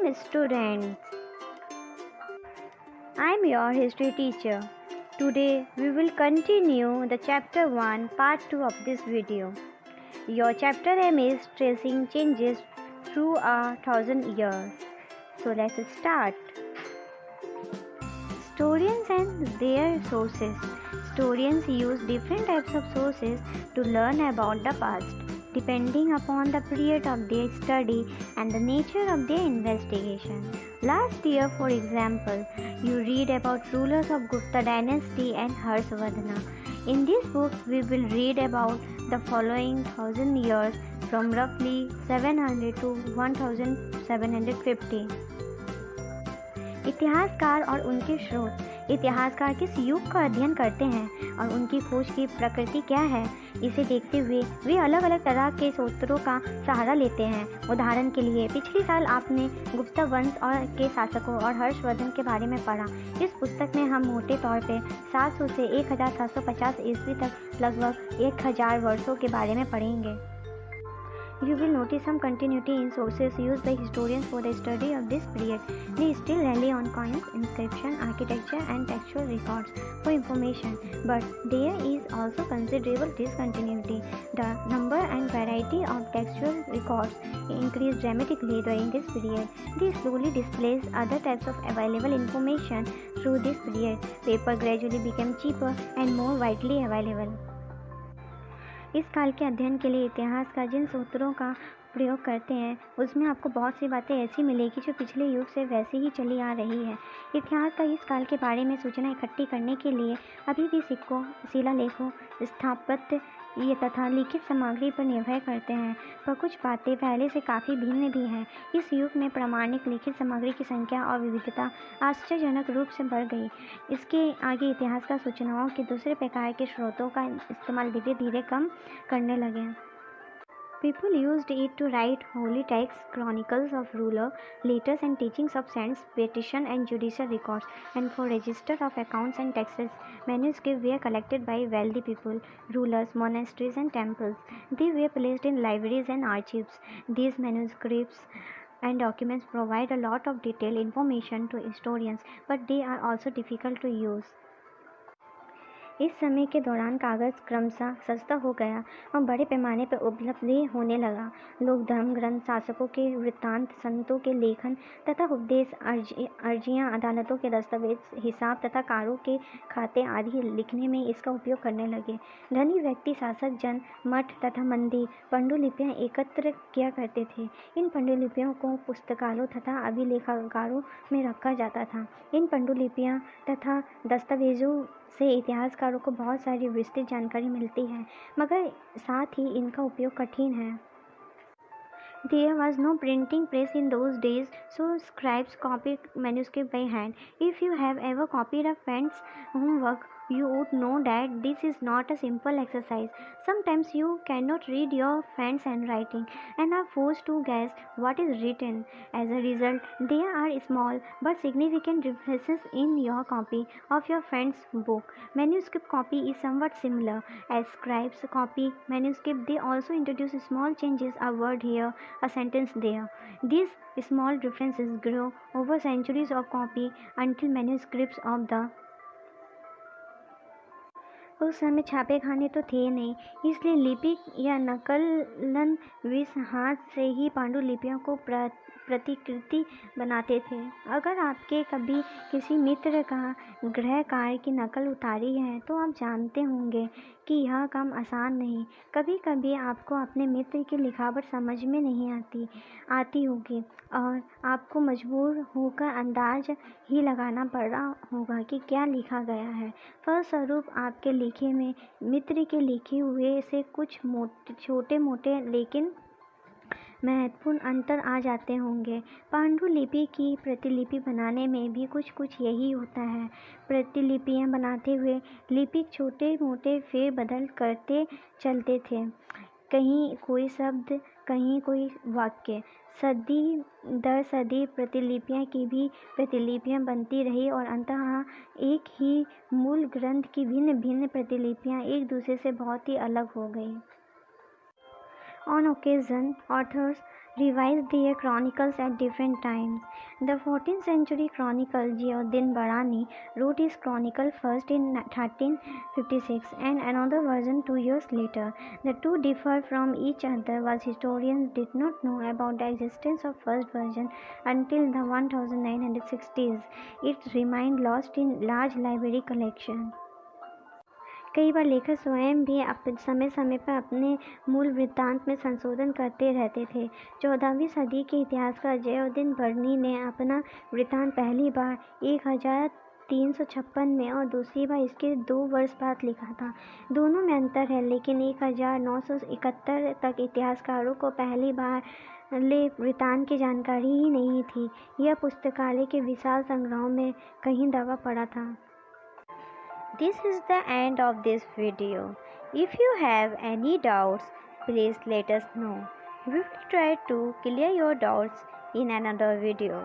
Welcome students. I am your history teacher. Today we will continue the chapter 1 part 2 of this video. Your chapter name is Tracing Changes Through 1,000 Years. So let's start. Historians and their sources. Historians use different types of sources to learn about the past, depending upon the period of their study and the nature of their investigation. Last year, for example, you read about rulers of Gupta dynasty and Harshvardhana. In this book, we will read about the following 1,000 years from roughly 700 to 1750. इतिहासकार और उनके स्रोत. इतिहासकार किस युग का अध्ययन करते हैं और उनकी खोज की प्रकृति क्या है, इसे देखते हुए वे अलग अलग तरह के स्रोतों का सहारा लेते हैं. उदाहरण के लिए पिछले साल आपने गुप्ता वंश और के शासकों और हर्षवर्धन के बारे में पढ़ा. इस पुस्तक में हम मोटे तौर पे 700 से 1750 ईस्वी तक लगभग 1000 वर्षों के बारे में पढ़ेंगे. You will notice some continuity in sources used by historians for the study of this period. They still rely on coins, inscription, architecture, and textual records for information, but there is also considerable discontinuity. The number and variety of textual records increased dramatically during this period. This slowly displaced other types of available information through this period. Paper gradually became cheaper and more widely available. इस काल के अध्ययन के लिए इतिहास का जिन सूत्रों का प्रयोग करते हैं उसमें आपको बहुत सी बातें ऐसी मिलेगी जो पिछले युग से वैसे ही चली आ रही है. इतिहास का इस काल के बारे में सूचना इकट्ठी करने के लिए अभी भी सिक्कों, शिलालेखों, स्थापत्य ये तथा लिखित सामग्री पर निर्भर करते हैं, पर कुछ बातें पहले से काफ़ी भिन्न भी हैं. इस युग में प्रमाणिक लिखित सामग्री की संख्या और विविधता आश्चर्यजनक रूप से बढ़ गई. इसके आगे इतिहास का सूचनाओं के दूसरे प्रकार के स्रोतों का इस्तेमाल धीरे धीरे कम करने लगे. People used it to write holy texts, chronicles of ruler, letters and teachings of saints, petition and judicial records, and for register of accounts and taxes. Manuscripts were collected by wealthy people, rulers, monasteries and temples. They were placed in libraries and archives. These manuscripts and documents provide a lot of detailed information to historians, but they are also difficult to use. इस समय के दौरान कागज़ क्रमशः सस्ता हो गया और बड़े पैमाने पर उपलब्ध होने लगा. लोग धर्म ग्रंथ, शासकों के वृत्तांत, संतों के लेखन तथा उपदेश, अर्जियां, अदालतों के दस्तावेज, हिसाब तथा कारों के खाते आदि लिखने में इसका उपयोग करने लगे. धनी व्यक्ति, शासक, जन, मठ तथा मंदिर पांडुलिपियाँ एकत्र किया करते थे. इन पांडुलिपियों को पुस्तकालयों तथा अभिलेखागारों में रखा जाता था. इन पांडुलिपियाँ तथा दस्तावेजों से इतिहासकारों को बहुत सारी विस्तृत जानकारी मिलती है, मगर साथ ही इनका उपयोग कठिन है. There was no printing press in those days, so scribes copied manuscript by hand. If you have ever copied a friend's homework, you would know that this is not a simple exercise. Sometimes you cannot read your friend's handwriting and are forced to guess what is written. As a result, there are small but significant differences in your copy of your friend's book. Manuscript copy is somewhat similar. As scribes copy manuscript, they also introduce small changes, a word here, a sentence there. These small differences grow over centuries of copy until manuscripts of the उस समय छापे खाने तो थे नहीं, इसलिए लिपि या नकलन विष हाथ से ही पांडुलिपियों को प्रतिकृति बनाते थे. अगर आपके कभी किसी मित्र का गृह कार्य की नकल उतारी है तो आप जानते होंगे कि यह काम आसान नहीं. कभी कभी आपको अपने मित्र की लिखावट समझ में नहीं आती होगी और आपको मजबूर होकर अंदाज ही लगाना पड़ रहा होगा कि क्या लिखा गया है. फलस्वरूप आपके लिखे में मित्र के लिखे हुए से कुछ छोटे मोटे लेकिन महत्वपूर्ण अंतर आ जाते होंगे. पांडुलिपि की प्रतिलिपि बनाने में भी कुछ यही होता है. प्रतिलिपियां बनाते हुए लिपिक छोटे मोटे फेरबदल करते चलते थे. कहीं कोई शब्द, कहीं कोई वाक्य. सदी दर सदी प्रतिलिपियां की भी प्रतिलिपियां बनती रही और अंततः एक ही मूल ग्रंथ की भिन्न भिन्न प्रतिलिपियां एक दूसरे से बहुत ही अलग हो गई. On occasion, authors revised their chronicles at different times. The 14th century chronicle Ziauddin Barani wrote his chronicle first in 1356 and another version 2 years later. The two differ from each other, while historians did not know about the existence of first version until the 1960s. It remained lost in large library collection. कई बार लेखक स्वयं भी समय समय पर अपने मूल वृत्तांत में संशोधन करते रहते थे। 14वीं सदी के इतिहासकार ज़ियाउद्दीन बरनी ने अपना वृत्तांत पहली बार 1356 में और दूसरी बार इसके 2 वर्ष बाद लिखा था। दोनों में अंतर है, लेकिन 1971 तक इतिहासकारों को पहली बार वृत्तांत की जानकारी ही नहीं थी। यह पुस्तकालय के विशाल संग्रहों में कहीं दबा पड़ा था। This is the end of this video. If you have any doubts, please let us know. We will try to clear your doubts in another video.